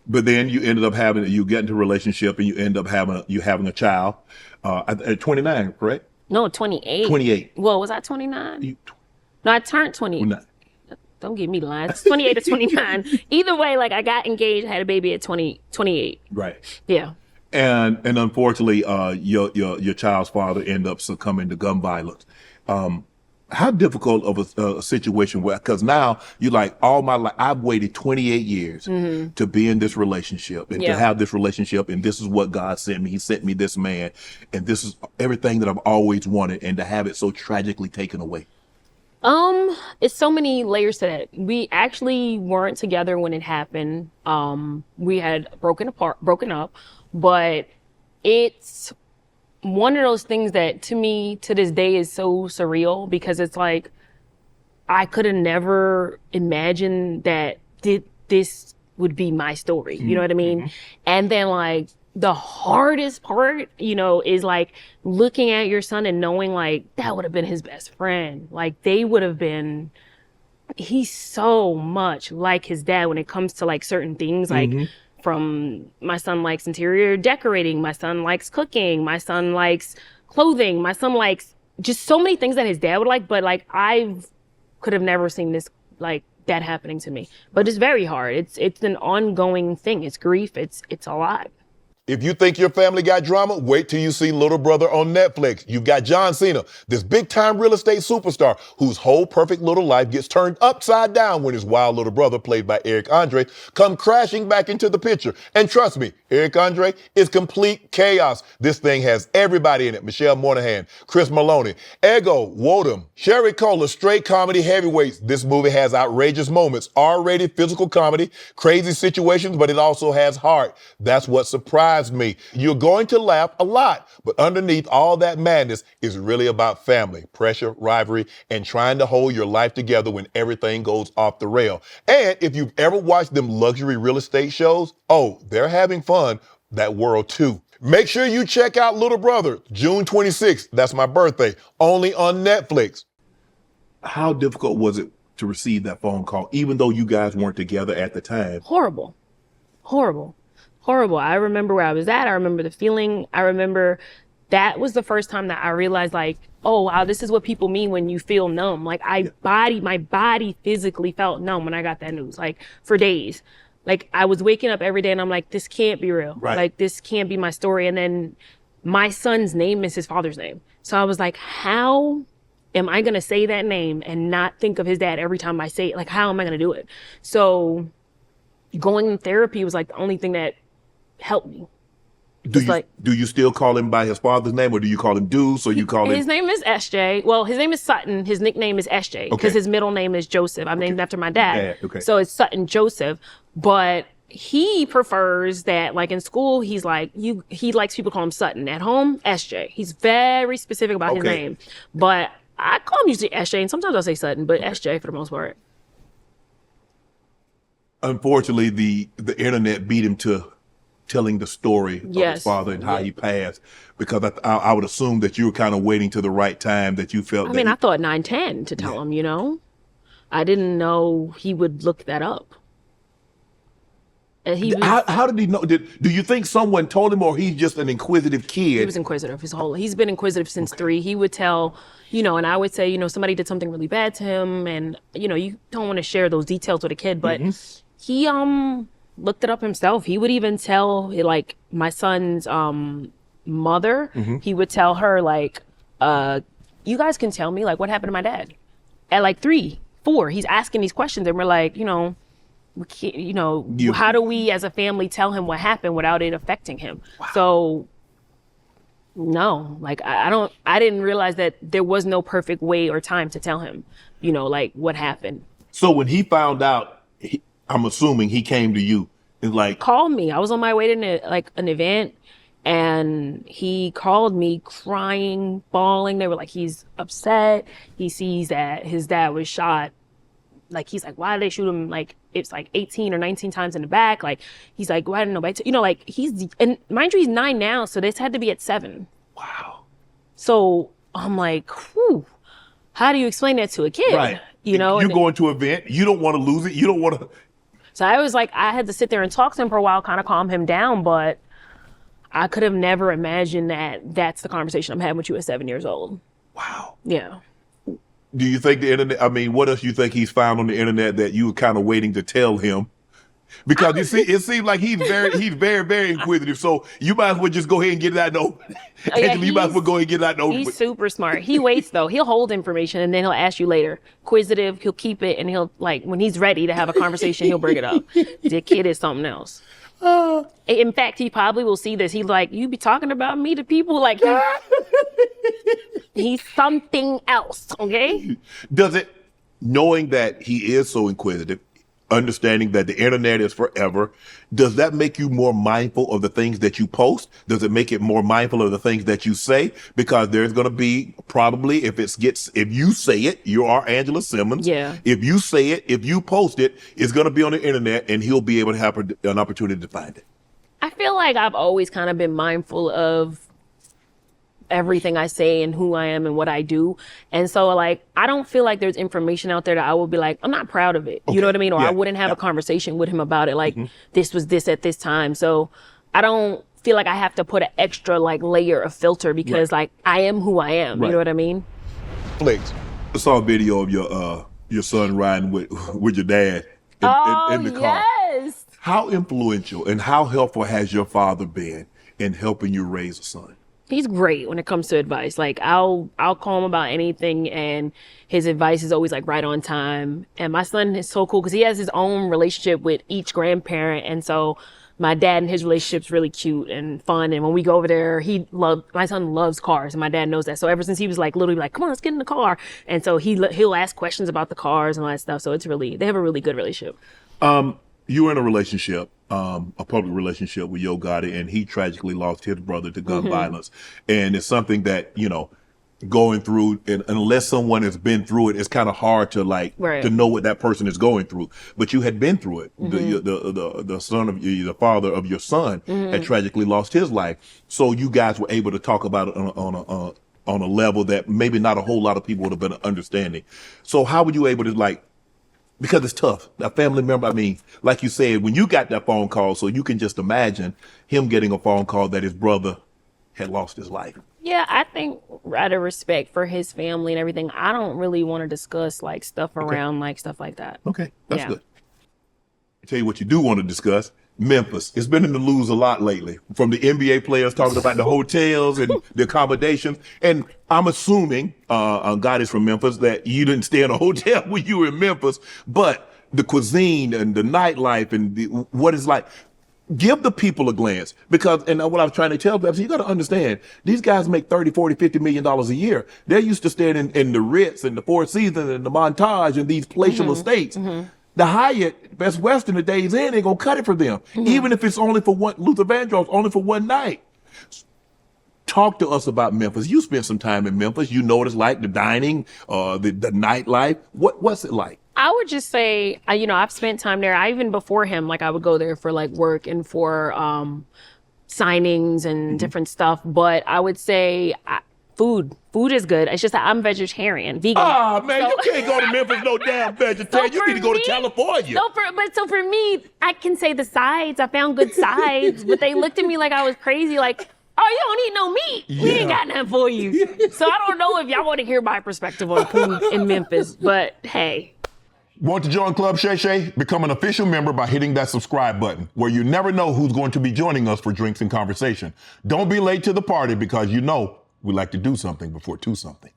But then you ended up you get into a relationship and you end up having a child at 29, correct? No, 28. 28. Well, was I 29? You, No, I turned 20. Don't get me lying. It's 28 or 29. Either way, like I got engaged, I had a baby at 28. right. Yeah. And unfortunately, your child's father ended up succumbing to gun violence. How difficult of a situation because now you're like, all my life, I've waited 28 years to be in this relationship and to have this relationship. And this is what God sent me. He sent me this man. And this is everything that I've always wanted. And to have it so tragically taken away. It's so many layers to that. We actually weren't together when it happened. We had broken up, but it's one of those things that to me to this day is so surreal because it's like I could have never imagined that this would be my story. You know what I mean? And then like the hardest part, is like looking at your son and knowing like that would have been his best friend. Like he's so much like his dad when it comes to like certain things, like from my son likes interior decorating, my son likes cooking, my son likes clothing, my son likes just so many things that his dad would like, but like I could have never seen this like that happening to me. But it's very hard. It's an ongoing thing. It's grief. It's a lot. If you think your family got drama, wait till you see Little Brother on Netflix. You've got John Cena, this big-time real estate superstar whose whole perfect little life gets turned upside down when his wild little brother, played by Eric Andre, come crashing back into the picture. And trust me, Eric Andre is complete chaos. This thing has everybody in it. Michelle Monaghan, Chris Maloney, Ego, Wodum, Sherry Cola, straight comedy heavyweights. This movie has outrageous moments, R-rated physical comedy, crazy situations, but it also has heart. That's what surprised me. You're going to laugh a lot, but underneath all that madness is really about family, pressure, rivalry, and trying to hold your life together when everything goes off the rail. And if you've ever watched them luxury real estate shows, oh, they're having fun, that world too. Make sure you check out Little Brother, June 26th. That's my birthday, only on Netflix. How difficult was it to receive that phone call, even though you guys weren't together at the time? Horrible. I remember where I was at. I remember the feeling. I remember that was the first time that I realized like, oh, wow, this is what people mean when you feel numb. Like my body physically felt numb when I got that news, like for days. Like I was waking up every day and I'm like, this can't be real. Right. Like this can't be my story. And then my son's name is his father's name. So I was like, how am I going to say that name and not think of his dad every time I say it? Like, how am I going to do it? So going to therapy was like the only thing that helped me. Do you still call him by his father's name, or do you call him Deuce, or you call him? His name is SJ. Well, his name is Sutton. His nickname is SJ because his middle name is Joseph. I'm named after my dad. Okay. So it's Sutton Joseph. But he prefers that, like in school, he's like he likes people to call him Sutton. At home, SJ. He's very specific about his name. But I call him usually SJ, and sometimes I'll say Sutton, but SJ for the most part. Unfortunately, the internet beat him to telling the story of his father and how he passed, because I would assume that you were kind of waiting to the right time, that you felt. I thought 9-10 to tell him, I didn't know he would look that up. And how did he know? Do you think someone told him, or he's just an inquisitive kid? He was inquisitive he's been inquisitive since 3. He would tell, and I would say, somebody did something really bad to him, and, you don't want to share those details with a kid, but he, looked it up himself. He would even tell like my son's mother, he would tell her like, you guys can tell me like what happened to my dad. At like 3, 4, he's asking these questions and we're like, we can't, how do we as a family tell him what happened without it affecting him? Wow. So no, like I didn't realize that there was no perfect way or time to tell him, like what happened. So when he found out, I'm assuming he came to you and like called me. I was on my way to an event, and he called me crying, bawling. They were like, he's upset. He sees that his dad was shot. Like he's like, why did they shoot him? Like it's like 18 or 19 times in the back. Like he's like, why didn't nobody? And mind you, he's 9 now, so this had to be at 7. Wow. So I'm like, whew, how do you explain that to a kid? Right. You're going to an event. You don't want to lose it. You don't want to. So I was like, I had to sit there and talk to him for a while, kind of calm him down, but I could have never imagined that that's the conversation I'm having with you at 7 years old. Wow. Yeah. Do you think the internet, I mean, what else you think he's found on the internet that you were kind of waiting to tell him? Because you see, it seems like he's very, very inquisitive. So you might as well just go ahead and get it out. No, Angela, you might as well go ahead and get it out. No, He's super smart. He waits though. He'll hold information and then he'll ask you later. Inquisitive, he'll keep it, and he'll, like, when he's ready to have a conversation, he'll bring it up. The kid is something else. In fact, he probably will see this. He's like, you be talking about me to people? Like, he's something else, okay? Does it, knowing that he is so inquisitive, understanding that the internet is forever, does that make you more mindful of the things that you post? Does it make it more mindful of the things that you say? Because there's going to be probably, if you say it, you are Angela Simmons. Yeah. If you say it, if you post it, it's going to be on the internet and he'll be able to have an opportunity to find it. I feel like I've always kind of been mindful of everything I say and who I am and what I do. And so, like, I don't feel like there's information out there that I will be like, I'm not proud of it. Okay. You know what I mean? Or Yeah. I wouldn't have a conversation with him about it. Like, this was this at this time. So I don't feel like I have to put an extra, like, layer of filter because, like, I am who I am. Right. You know what I mean? Flicks. I saw a video of your son riding with your dad in the car. Yes. How influential and how helpful has your father been in helping you raise a son? He's great when it comes to advice. Like, I'll call him about anything, and his advice is always, like, right on time. And my son is so cool because he has his own relationship with each grandparent. And so my dad and his relationship's really cute and fun. And when we go over there, my son loves cars, and my dad knows that. So ever since he was, like, literally like, come on, let's get in the car. And so he'll ask questions about the cars and all that stuff. So they have a really good relationship. You were in a relationship, a public relationship with Yo Gotti, and he tragically lost his brother to gun violence. And it's something that, going through, and unless someone has been through it, it's kind of hard to to know what that person is going through. But you had been through it. The father of your son had tragically lost his life. So you guys were able to talk about it on a level that maybe not a whole lot of people would have been understanding. So how were you able to, because it's tough. A family member, I mean, like you said, when you got that phone call, so you can just imagine him getting a phone call that his brother had lost his life. Yeah, I think out of respect for his family and everything, I don't really want to discuss, like, stuff around, like, stuff like that. Okay, that's Yeah. good. I'll tell you what you do want to discuss. Memphis. It's been in the news a lot lately, from the NBA players talking about the hotels and the accommodations. And I'm assuming, God is from Memphis, that you didn't stay in a hotel when you were in Memphis, but the cuisine and the nightlife and what it's like. Give the people a glance, because, and what I was trying to tell people, you got to understand, these guys make $30, $40, $50 million a year. They're used to staying in the Ritz and the Four Seasons and the Montage and these palatial estates. The Hyatt, Best Western, the Days Inn ain't gonna cut it for them, even if it's only for Luther Vandross, only for one night. Talk to us about Memphis. You spent some time in Memphis. You know what it's like, the dining, the nightlife. What's it like? I would just say, I've spent time there. Even before him, like, I would go there for, like, work and for signings and different stuff. But I would say food is good. It's just that I'm vegetarian, vegan. Ah, man, you can't go to Memphis no damn vegetarian. You need to go to California. So for me, I can say the sides. I found good sides, but they looked at me like I was crazy, like, oh, you don't eat no meat. We ain't got nothing for you. So I don't know if y'all want to hear my perspective on food in Memphis, but hey. Want to join Club Shay Shay? Become an official member by hitting that subscribe button, where you never know who's going to be joining us for drinks and conversation. Don't be late to the party, because we like to do something before 2 something.